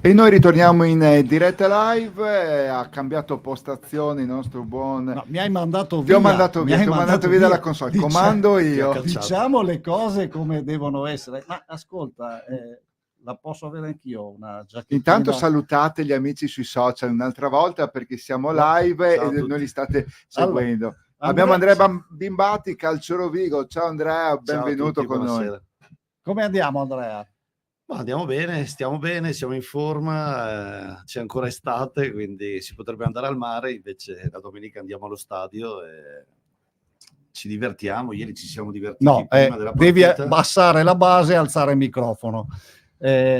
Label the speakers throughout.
Speaker 1: E noi ritorniamo in diretta live. Ha cambiato postazione il nostro buon...
Speaker 2: No, mi hai mandato
Speaker 1: Ti ho
Speaker 2: via.
Speaker 1: mandato via, ti ho mandato via dalla console. Comando io.
Speaker 2: Diciamo le cose come devono essere. Ma ascolta, la posso avere anch'io una giacchettina?
Speaker 1: Intanto salutate gli amici sui social un'altra volta, perché siamo live e noi li state seguendo.
Speaker 2: Allora,
Speaker 1: abbiamo Andrea Bimbati, Calcio Rovigo. Ciao Andrea, benvenuto
Speaker 3: tutti,
Speaker 1: con
Speaker 3: buonasera.
Speaker 1: noi.
Speaker 2: Come andiamo, Andrea?
Speaker 3: Ma andiamo bene, stiamo bene, siamo in forma, c'è ancora estate, quindi si potrebbe andare al mare, invece la domenica andiamo allo stadio e ci divertiamo. Ieri ci siamo divertiti prima della partita.
Speaker 2: Devi abbassare la base e alzare il microfono.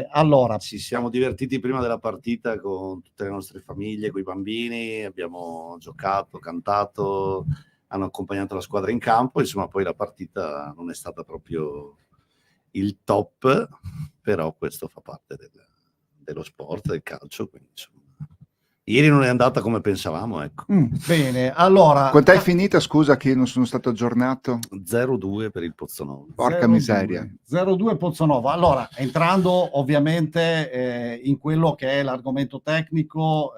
Speaker 2: Allora,
Speaker 3: ci siamo divertiti prima della partita con tutte le nostre famiglie, con i bambini, abbiamo giocato, cantato, hanno accompagnato la squadra in campo, insomma poi la partita non è stata proprio il top, però questo fa parte dello sport, del calcio, quindi insomma ieri non è andata come pensavamo, ecco.
Speaker 2: Bene, allora...
Speaker 1: Quant'è finita? Scusa che io non sono stato aggiornato.
Speaker 3: 0-2 per il Pozzonovo.
Speaker 1: Porca miseria.
Speaker 2: 0-2 Pozzonovo. Allora, entrando ovviamente in quello che è l'argomento tecnico,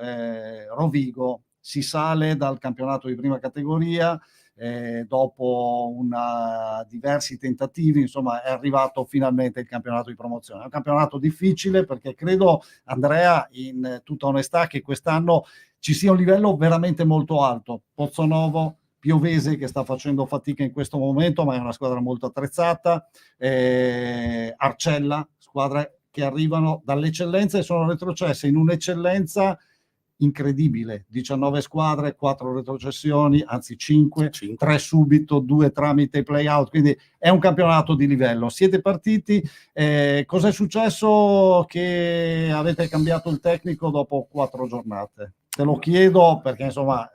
Speaker 2: Rovigo si sale dal campionato di prima categoria, dopo diversi tentativi, insomma è arrivato finalmente il campionato di promozione. È un campionato difficile perché credo, Andrea, in tutta onestà, che quest'anno ci sia un livello veramente molto alto. Pozzonovo, Piovese che sta facendo fatica in questo momento, ma è una squadra molto attrezzata, Arcella, squadre che arrivano dall'eccellenza e sono retrocesse in un'eccellenza incredibile, 19 squadre, 4 retrocessioni, anzi 5, 3 subito, 2 tramite play-out, quindi è un campionato di livello. Siete partiti, cos'è successo che avete cambiato il tecnico dopo 4 giornate? Te lo chiedo perché insomma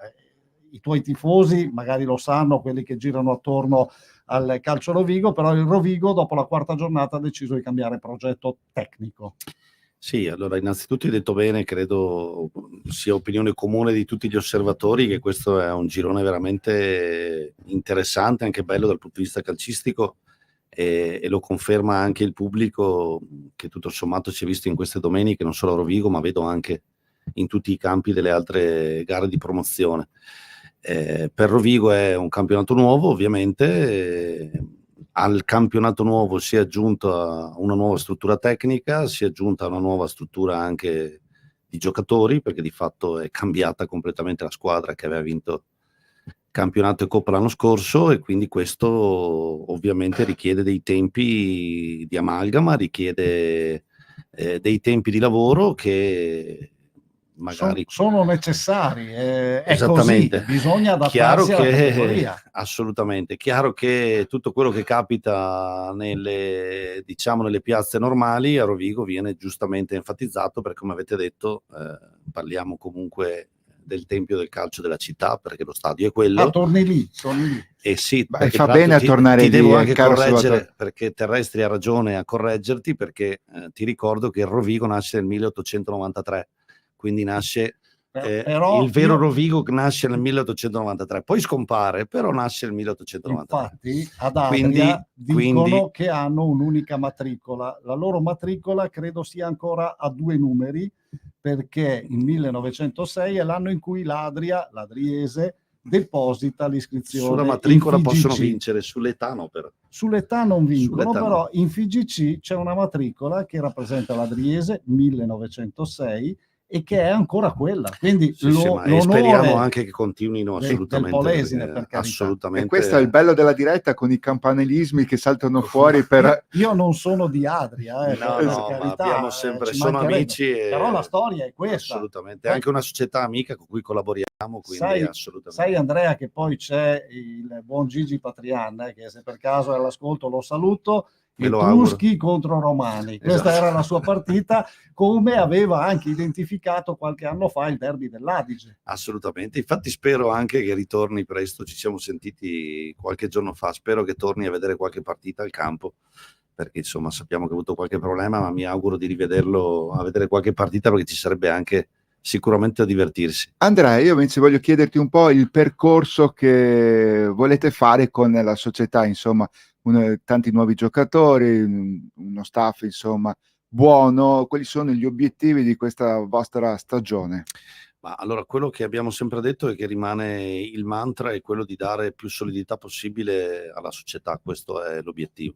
Speaker 2: i tuoi tifosi magari lo sanno, quelli che girano attorno al calcio Rovigo, però il Rovigo dopo la 4ª giornata ha deciso di cambiare progetto tecnico.
Speaker 3: Sì, allora innanzitutto hai detto bene, credo sia opinione comune di tutti gli osservatori che questo è un girone veramente interessante, anche bello dal punto di vista calcistico, e lo conferma anche il pubblico che tutto sommato si è visto in queste domeniche, non solo a Rovigo ma vedo anche in tutti i campi delle altre gare di promozione. Per Rovigo è un campionato nuovo ovviamente, al campionato nuovo si è aggiunta una nuova struttura tecnica, si è aggiunta una nuova struttura anche di giocatori, perché di fatto è cambiata completamente la squadra che aveva vinto campionato e coppa l'anno scorso, e quindi questo ovviamente richiede dei tempi di amalgama, richiede dei tempi di lavoro che magari
Speaker 2: sono necessari,
Speaker 3: esattamente.
Speaker 2: È così, bisogna adattarsi alla categoria.
Speaker 3: Assolutamente, chiaro che tutto quello che capita nelle piazze normali a Rovigo viene giustamente enfatizzato, perché come avete detto parliamo comunque del tempio del calcio della città, perché lo stadio è quello.
Speaker 2: Torni lì.
Speaker 3: E sì,
Speaker 1: perché fa bene a tornare
Speaker 3: ti
Speaker 1: lì,
Speaker 3: devo anche correggere, perché Terrestri ha ragione a correggerti, perché ti ricordo che il Rovigo nasce nel 1893, quindi nasce il vero Rovigo nasce nel 1893, poi scompare, però nasce nel 1893.
Speaker 2: Infatti ad Adria dicono che hanno un'unica matricola, la loro matricola credo sia ancora a 2 numeri, perché il 1906 è l'anno in cui l'Adriese deposita l'iscrizione.
Speaker 3: Sulla matricola possono vincere, sull'età no però.
Speaker 2: Sull'età non vincono, però in FIGC c'è una matricola che rappresenta l'Adriese 1906 e che è ancora quella, quindi
Speaker 3: e speriamo anche che continuino assolutamente,
Speaker 2: del Polesine, per
Speaker 3: assolutamente.
Speaker 1: E questo è il bello della diretta, con i campanilismi che saltano fuori per...
Speaker 2: Io non sono di Adria,
Speaker 3: no, ma abbiamo sempre, sono amici
Speaker 2: però la storia è questa,
Speaker 3: assolutamente, è anche una società amica con cui collaboriamo, quindi assolutamente.
Speaker 2: Sai Andrea che poi c'è il buon Gigi Patrian, che se per caso è all'ascolto lo saluto, Etruschi contro Romani. Questa era la sua partita, come aveva anche identificato qualche anno fa il derby dell'Adige.
Speaker 3: Assolutamente, infatti spero anche che ritorni presto, ci siamo sentiti qualche giorno fa, spero che torni a vedere qualche partita al campo, perché insomma sappiamo che ha avuto qualche problema, ma mi auguro di rivederlo a vedere qualche partita, perché ci sarebbe anche sicuramente da divertirsi.
Speaker 1: Andrea, io invece voglio chiederti un po' il percorso che volete fare con la società, insomma, tanti nuovi giocatori, uno staff insomma buono, quali sono gli obiettivi di questa vostra stagione?
Speaker 3: Ma allora, quello che abbiamo sempre detto e che rimane il mantra è quello di dare più solidità possibile alla società, questo è l'obiettivo.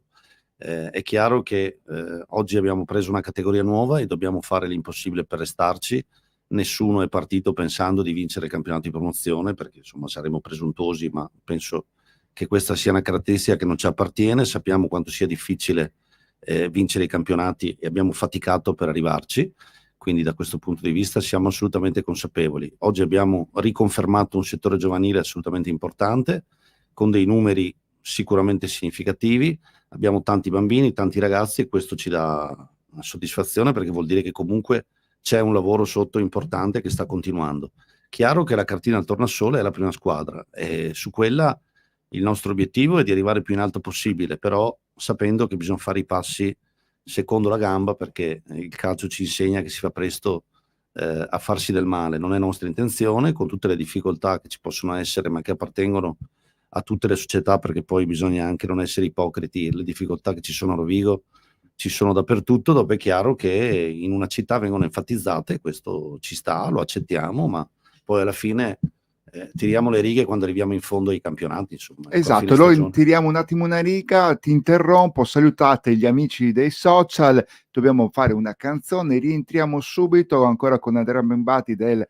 Speaker 3: È chiaro che oggi abbiamo preso una categoria nuova e dobbiamo fare l'impossibile per restarci. Nessuno è partito pensando di vincere il campionato di promozione, perché insomma saremo presuntuosi, ma penso che questa sia una caratteristica che non ci appartiene. Sappiamo quanto sia difficile vincere i campionati e abbiamo faticato per arrivarci. Quindi da questo punto di vista siamo assolutamente consapevoli. Oggi abbiamo riconfermato un settore giovanile assolutamente importante, con dei numeri sicuramente significativi. Abbiamo tanti bambini, tanti ragazzi e questo ci dà una soddisfazione, perché vuol dire che comunque c'è un lavoro sotto importante che sta continuando. Chiaro che la cartina al tornasole è la prima squadra e su quella il nostro obiettivo è di arrivare più in alto possibile, però sapendo che bisogna fare i passi secondo la gamba, perché il calcio ci insegna che si fa presto a farsi del male. Non è nostra intenzione, con tutte le difficoltà che ci possono essere, ma che appartengono a tutte le società, perché poi bisogna anche non essere ipocriti. Le difficoltà che ci sono a Rovigo ci sono dappertutto, dove è chiaro che in una città vengono enfatizzate, questo ci sta, lo accettiamo, ma poi alla fine tiriamo le righe quando arriviamo in fondo ai campionati, insomma.
Speaker 1: Esatto, noi tiriamo un attimo una riga, ti interrompo, salutate gli amici dei social, dobbiamo fare una canzone, rientriamo subito ancora con Andrea Membati del